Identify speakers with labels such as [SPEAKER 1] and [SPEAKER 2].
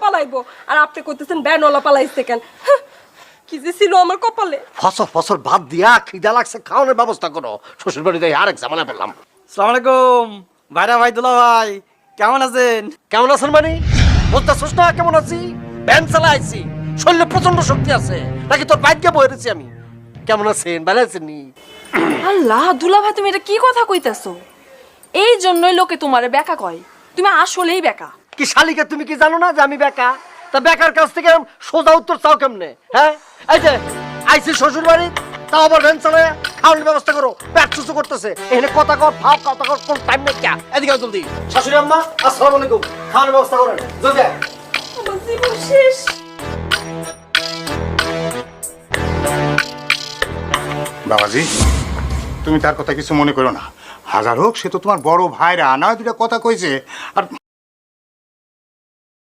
[SPEAKER 1] পালাইবো আর আপনি কইতেছেন ভ্যানওয়ালা পালাইছে কেন? কি যে ছিল আমার কপালে।
[SPEAKER 2] ফসল ফসল ভাত দিয়া খিদা লাগছে, খাওয়ানোর ব্যবস্থা করো। শ্বশুর বাড়িতে আরেক ঝামেলা পেলাম।
[SPEAKER 3] আসসালামু আলাইকুম ভাইরা, ভাই দুলা ভাই, কেমন আছেন?
[SPEAKER 2] কেমন আছেন মানে? বুঝতেছিস না কেমন আছি? ভ্যান চালাইছি, শরীরে প্রচন্ড শক্তি আছে, নাকি তোর বাইককে বইরেছি আমি। কেমন আছেন? ভালো আছেন নি?
[SPEAKER 1] আল্লাহ দুলা ভাই, তুমি এটা কি কথা কইতাছো? এই জন্যই লোকে তোমারে বেকা কয়, তুমি আসলেই বেকা।
[SPEAKER 2] কি শালিকা, তুমি কি জানো না যে আমি বেকা? তা বেকার কাছ থেকে সোজা উত্তর চাও কেমনে? হ্যাঁ, এই যে আইসি শ্বশুর বাড়ি, তাও আবার ভ্যান চালায় খাওয়ানোর ব্যবস্থা করো। পেট চুচু করতেছে, এখানে কথা কর, ভাব কথা কর, কোন টাইম নেই। ক্যা এদিকে আও জলদি। শাশুড়ি আম্মা, আসসালামু আলাইকুম। খাওয়ানোর ব্যবস্থা করেন জলদি।
[SPEAKER 1] আমার জীবন শেষ।
[SPEAKER 4] বাবাজি, তুমি তার কথা কিছু মনে করো না। হাজার হোক, সে তো তোমার বড় ভাইরা, না দুটা কথা কইছে। আর